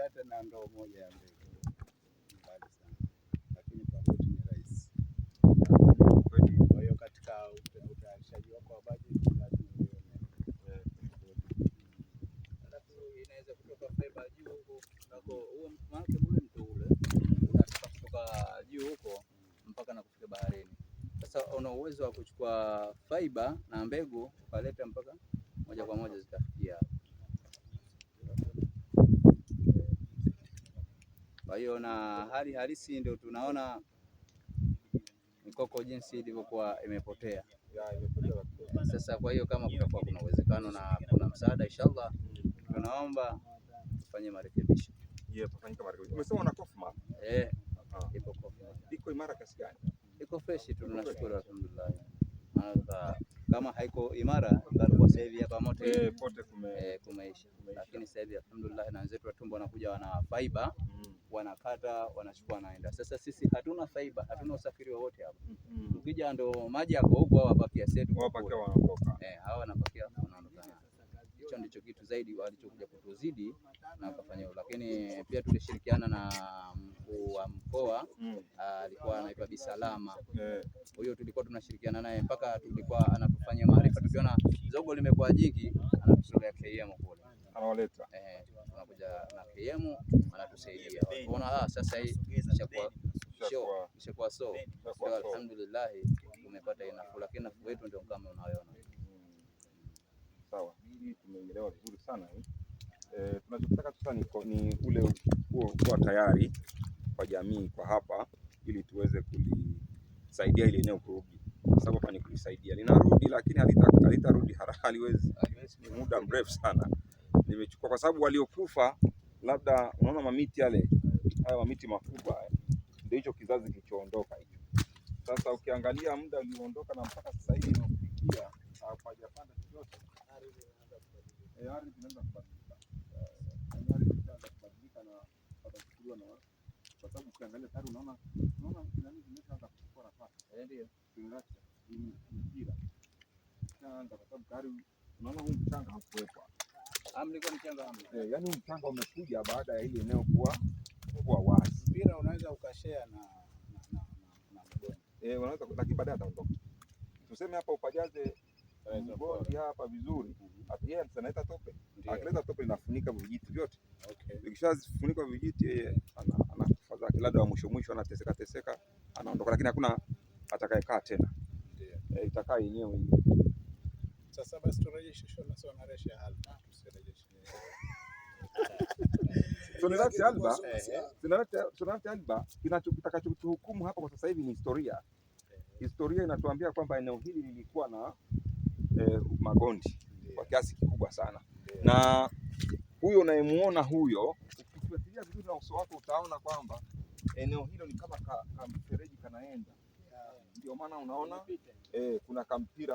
hata na ndoo moja ya mbegu mbali sana, lakini kwa boti ni rahisi. Kwa hiyo katika utayarishaji wako wa bajeti lazima uone. Alafu inaweza kutoka fiber juu huko huo, maana ule mto ule unatoka kutoka juu huko mpaka na kufika baharini. Sasa una uwezo wa kuchukua fiber na mbegu ukaleta mpaka moja kwa moja zitafikia. Kwa hiyo na hali halisi ndio tunaona mikoko jinsi ilivyokuwa imepotea. Sasa kwa hiyo kama kutakuwa kuna uwezekano na kuna msaada, inshallah tunaomba tufanye marekebisho. Tufanyike marekebisho. Umesema na Kofma? Iko Kofma. Iko imara kiasi gani? Iko fresh tu, tunashukuru alhamdulillah. Kama haiko imara kwa sasa hivi hapa moto pote kumeisha. Lakini sasa hivi alhamdulillah na wenzetu wa tumbo wanakuja wana fiber, wanakata wanachukua wanaenda. Sasa sisi hatuna fiber, hatuna usafiri wowote hapa. Ukija ndo maji yako huko au wapakia setu wapakia wanaondoka. Hawa wanapakia wanaondoka. Hicho ndicho kitu zaidi walichokuja kutuzidi na kufanya. Lakini pia tulishirikiana na mkuu wa mkoa alikuwa anaitwa Bisalama. Huyo tulikuwa tunashirikiana naye mpaka tulikuwa anatufanyia maarifa, tukiona zogo limekuwa jingi anatutolea KM kule. Anawaleta. Tunakuja na KM anatusaidia. Tunaona sasa hii ishakuwa so. Alhamdulillah tumepata inafuu, lakini nafuu yetu ndio kama unayoona. Sawa. Hii tumeelewa vizuri sana hii. Tunachotaka sasa ni ule kuwa tayari kwa jamii kwa hapa, ili tuweze kulisaidia ile eneo kurudi, kwa sababu hapa ni kulisaidia linarudi, lakini halitarudi haraka, haliwezi, ni muda mrefu sana nimechukua, kwa sababu waliokufa labda, unaona mamiti yale, haya mamiti makubwa ndio hicho kizazi kilichoondoka hicho. Sasa ukiangalia muda ulioondoka na mpaka sasa hivi unafikia hapajapanda chochote, ardhi inaanza kubadilika, na watachukuliwa na, kwa sababu ukiangalia tayari unaona nani zimeshaanza kuchukua nafasi, ndio tunaacha mpira changa, kwa sababu tayari unaona huu mchanga hakuwepo, mlikuwa mchanga yaani huu mchanga umekuja baada ya ile eneo kuwa wazi. Mpira unaweza ukashare na mgoni, unaweza, lakini baadaye ataondoka. Tuseme hapa upajaze mgoni hapa vizuri, yeye analeta tope, akileta tope linafunika vijiti vyote. Ikishafunika vijiti, yeye anakufa zake, labda wa mwisho anateseka anaondoka, lakini hakuna atakayekaa tena, itakaa yenyewe. Sasa basi turejeshe Alba, tusirejeshe Alba. Kitakachotuhukumu hapa kwa sasa hivi ni historia. Historia inatuambia kwamba eneo hili lilikuwa na magondi kwa kiasi kikubwa sana, na huyo unayemuona huyo, ukifuatilia vizuri na uso wake utaona kwamba eneo hilo ni kama kamfereji kanaenda. Ndio maana unaona kuna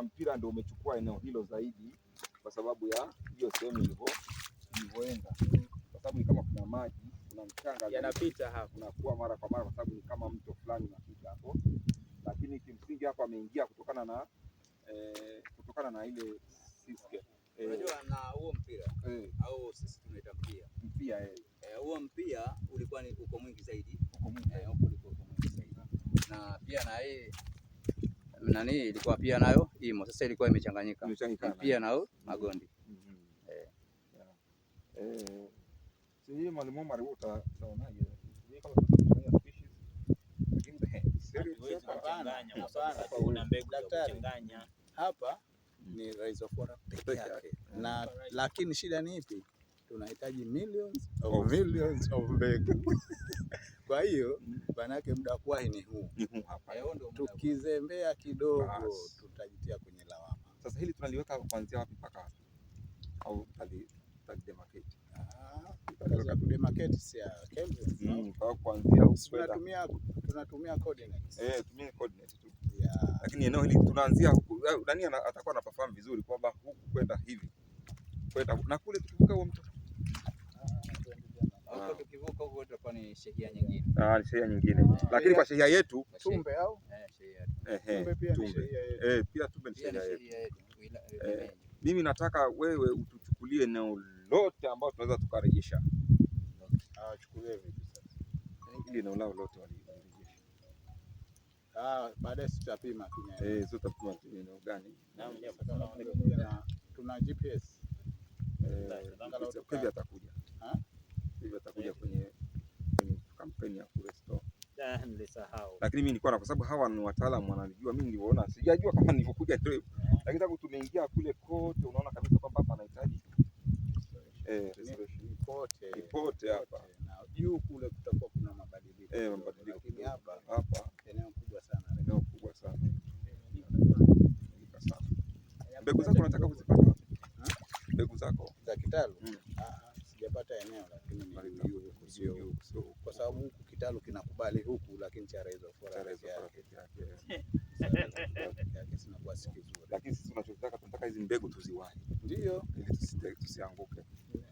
mpira ndio umechukua eneo hilo zaidi, kwa sababu ya hiyo sehemu ilivyoenda, kwa sababu ni kama kuna maji, kuna mchanga yanapita hapo, unakuwa mara kwa mara, kwa sababu ni kama mto fulani unapita hapo. Lakini kimsingi hapa ameingia kutokana na ile siske. Unajua na huo mpira au sisi tunaita mpia huo mpia ulikuwa ni uko mwingi zaidi, na pia na hii nani ilikuwa pia nayo imo. Sasa ilikuwa imechanganyika pia nao magondi. Sisi mwalimu Mario utaonaje? Ni kama kuna mbegu za kuchanganya hapa, ni rhizopora peke yake, na lakini shida ni ipi? Tunahitaji millions of mbegu. Kwa hiyo banake muda kwa ni huu hapa, tukizembea kidogo tutajitia kwenye lawama. Sasa hili tunaliweka kuanzia wapi mpaka wapi, au talidemarcate? Kudemarcate si ya Kelvin, kwa kuanzia huko tunatumia coordinates. Tumia coordinates tu, lakini eneo hili tunaanzia huku. Nani atakuwa anafahamu vizuri kwamba huku kwenda hivi, kwenda na kule, tukivuka huo mto tukivuka huko itakuwa ni shehia nyingine. Ni shehia nyingine, lakini kwa shehia yetu Tumbe au Tumbe pia ni shehia yetu. Pia Tumbe ni shehia yetu. Mimi nataka wewe utuchukulie eneo lote ambao tunaweza tukarejesha. eneo lao lote walirejesha. Baadaye tutapima tutapima eneo gani. Tuna GPS. Hivi atakuja kwenye kampeni ya kurestore. Lakini mimi nilikuwa kwa sababu hawa ni wataalamu wananijua, mimi niliona sijajua kama nilivyokuja ndio, lakini tangu tumeingia kule kote unaona kabisa kwamba hapa anahitaji restoration kote hapa na juu kule kutakuwa kuna mabadiliko, lakini hapa eneo kubwa sana. Mbegu zako unataka kuzipata wapi? Mbegu zako za kitalu? Sijapata eneo, lakini sio kwa sababu huku kitalu kinakubali huku, lakini cha hizo sinakuwa si kizuri. Lakini sisi tunataka hizi mbegu tuziwahi, ndio ili tusianguke.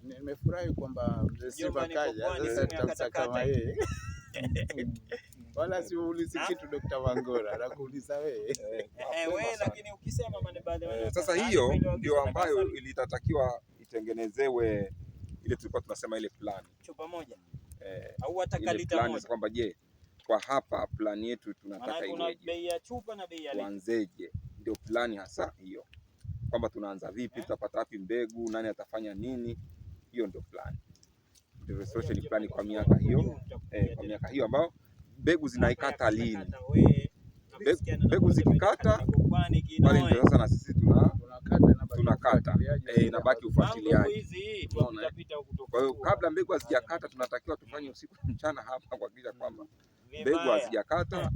Nimefurahi kwamba mzee Sifa kaja, sasa tutamsa kama yeye wala siulizi kitu Dr. Wangora, anakuuliza wewe. Lakini ukisema maneno sasa, hiyo ndio ambayo ilitatakiwa itengenezewe ile tulikuwa tunasema ile plan chupa moja au hata lita moja, kwamba je, kwa hapa plan yetu tunataka iweje, bei ya chupa na bei ya lita tuanzeje? Ndio plan hasa hiyo, kwamba tunaanza vipi, tutapata wapi mbegu, nani atafanya nini. Hiyo ndio plan, ndio restoration plan kwa miaka hiyo, kwa miaka hiyo ambao mbegu zinaikata lini. Mbegu zikikata pale ndio sasa na sisi tunakata, inabaki ufuatiliaji. Kwa hiyo kabla mbegu hazijakata tunatakiwa tufanye usiku mchana hapa kuhakikisha kwamba mbegu hazijakata.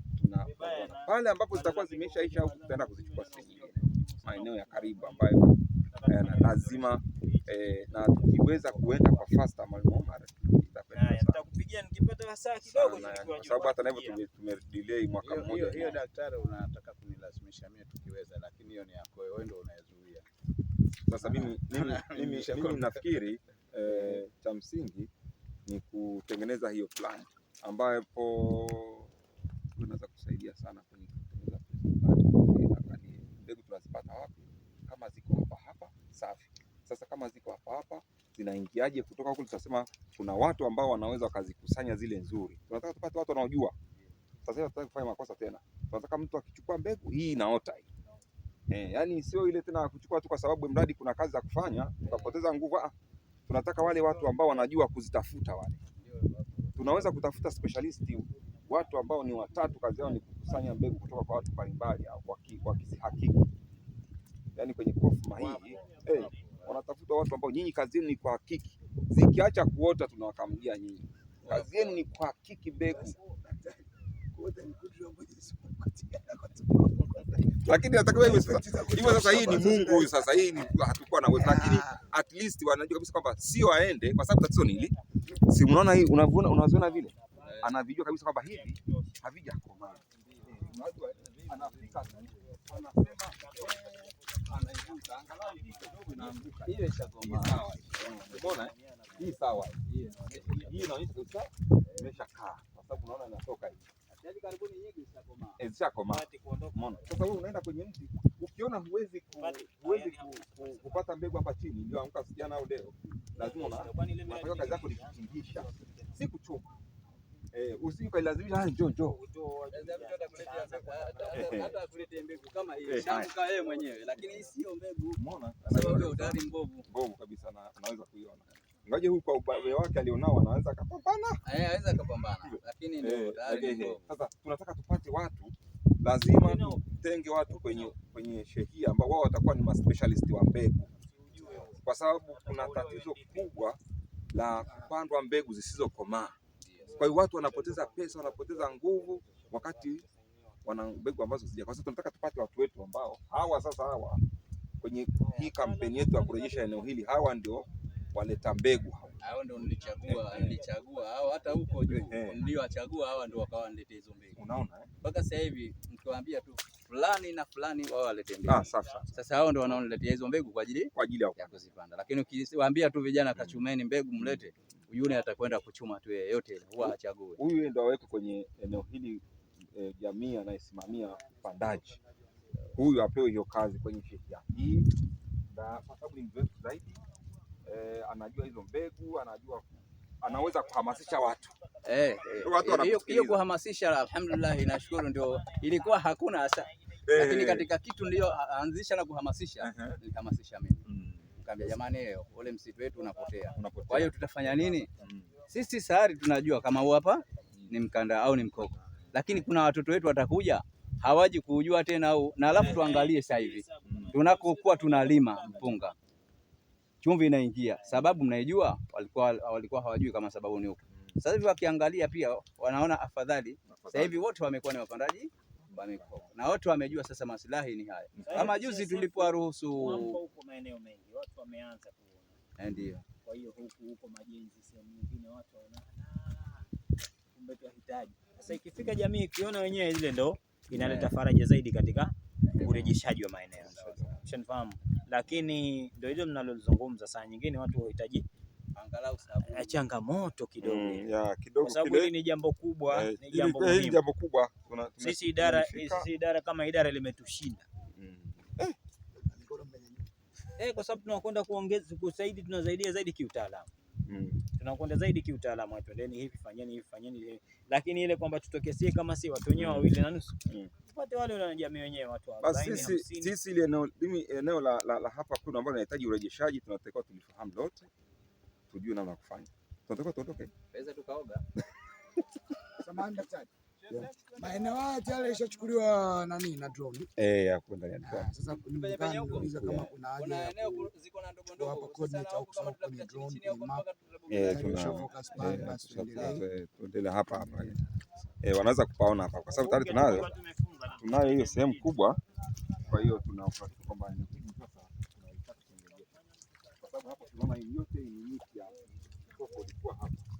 Pale ambapo zitakuwa zimeshaisha au tutaenda kuzichukua sehemu nyingine, maeneo ya karibu ambayo lazima na tukiweza kuenda kwa faster nitakupigia nikipata wasaa kidogo, kwa sababu hata hivyo tumedelay mwaka mmoja. Hiyo daktari unataka kunilazimisha mimi tukiweza, lakini hiyo ni yako wewe, ndio unayezuia. Sasa mimi nafikiri cha msingi ni kutengeneza hiyo plan ambapo tunaweza kusaidia sana kwenye kutengeneza plan. Mbegu tunazipata wapi? Kama ziko hapa safi. Sasa kama ziko hapa zinaingiaje kutoka huko? Tutasema kuna watu ambao wanaweza wakazikusanya zile nzuri. Tunataka tupate watu wanaojua. Sasa tunataka kufanya makosa tena. Tunataka mtu akichukua mbegu hii inaota hii. Yani sio ile tena kuchukua tu kwa sababu mradi kuna kazi za kufanya tukapoteza nguvu. Tunataka wale watu ambao wanajua kuzitafuta wale. Tunaweza kutafuta specialist, watu ambao ni watatu kazi yao ni kukusanya mbegu kutoka kwa watu mbalimbali au wakizihakiki. Yani kwenye kofma hii wanatafuta watu ambao nyinyi kazi yenu ni kuhakiki. Zikiacha kuota tunawakamjia nyinyi. Kazi yenu ni kuhakiki mbegu. Lakini nataka wewe hivyo sasa, hii ni Mungu huyu sasa, hii ni hatukuwa na uwezo, lakini at least wanajua kabisa kwamba sio aende, kwa sababu tatizo ni hili. Si unaona hii, unaziona vile anavijua kabisa kwamba hivi havijakomaa. Unajua anafika anasema anaivuta angalau hii kidogo inaanguka, hiyo ishakomaa. Sawa, umeona hii sawa, hii inaonyesha kabisa imeshakaa, kwa sababu unaona inatoka hivi karibuni nyingi zishakomaa. Umeona sasa, wewe unaenda kwenye mti ukiona huwezi kupata mbegu hapa chini, ndio amka sijana au leo, lazima unafanya kazi yako ni kutingisha, si kuchoma. Usikailazimisha njoo hata kulete mbegu kama hii shamka yeye mwenyewe, lakini hii sio mbegu. Umeona sababu utayari mbovu kabisa, na anaweza kuiona. Ngaje huyu kwa ubabe wake alionao anaweza akapambana, anaweza akapambana, lakini ndio tayari. Sasa tunataka tupate watu, lazima tutenge watu kwenye shehia ambao wao watakuwa ni specialist wa mbegu, kwa sababu kuna tatizo kubwa la kupandwa mbegu zisizokomaa. Kwa hiyo watu wanapoteza pesa, wanapoteza nguvu wakati wana mbegu ambazo sija. Kwa sababu tunataka tupate watu wetu ambao hawa kwenye hii kampeni yetu ya kurejesha eneo hili, hawa ndio waleta mbegu. Hao ndio nilichagua hao, hata huko juu ndio wachagua hawa, ndio wakawa niletee hizo mbegu. Unaona mpaka sasa hivi mkiwaambia tu fulani na fulani, wao walete mbegu. Sasa hao ndio wanaoniletea hizo mbegu kwa ajili ya kuzipanda. Lakini ukiwaambia tu vijana kachumeni mbegu mlete, yule atakwenda kuchuma tu yeyote, huwa achague. Huyu ndio aweke kwenye eneo hili jamii anayesimamia upandaji. Huyu apewe hiyo kazi kwenye shehia hii, na kwa sababu ni mzoefu zaidi, anajua hizo mbegu, anaweza kuhamasisha watu. Hiyo kuhamasisha, alhamdulillah, nashukuru, ndio ilikuwa hakuna hasa, lakini katika kitu ndio anzisha na kuhamasisha, nilihamasisha mimi. Nikamwambia jamani, ule msitu wetu unapotea. Kwa hiyo tutafanya nini? Sisi sayari tunajua kama huu hapa ni mkanda au ni mkoko, lakini kuna watoto wetu watakuja hawaji kujua tena au, na alafu tuangalie sasa hivi tunakokuwa tunalima mpunga, chumvi inaingia, sababu mnaijua, walikuwa hawajui kama sababu ni huko. Sasa hivi wakiangalia pia wanaona afadhali. Sasa hivi wote wamekuwa ni wapandaji wa mikoko na wote wamejua sasa maslahi ni haya. Kama juzi tulipowaruhusu huko maeneo mengi watu wameanza kuona, ndio. Kwa hiyo huko Majenzi, sehemu nyingine watu wanaona kumbe tunahitaji. Sasa ikifika jamii ikiona wenyewe, ile ndo inaleta faraja zaidi katika urejeshaji wa maeneo. Ushanifahamu? Lakini ndio hilo ninalozungumza, saa nyingine watu wahitaji angalau changamoto kidogo, kwa sababu hili ni jambo kubwa, ni jambo muhimu. Hili jambo kubwa sisi idara kama idara limetushinda. Kwa sababu tunakwenda kuongeza kusaidia, tunasaidia zaidi kiutaalamu. Tunakwenda zaidi kiutaalamu, twendeni hivi, fanyeni hivi, fanyeni hivi. Lakini ile kwamba tutokesie kama si watu wenyewe 2.5 tupate wale wa jamii wenyewe watu 40 50. Sisi ile eneo la hapa kuna ambalo linahitaji urejeshaji, tunatakiwa tulifahamu lote, tujue namna kufanya. Tunatakiwa tuondoke. Pesa tukaoga. Samahani daktari. Maeneo haya tayari yalishachukuliwa na drone. Ya kwenda ya drone. Sasa nimeuliza kama kuna haja ya eneo ziko na ndogo ndogo, hapa coordinate au kusoma kwenye drone map. Tuendelee hapa. Wanaweza kupaona hapa kwa sababu tayari tunayo hiyo sehemu kubwa, kwa hiyo tunafuata kwamba sasa tunaitaka kuendelea, kwa sababu hapa tunaona yote ni miti ya koko ilikuwa hapa.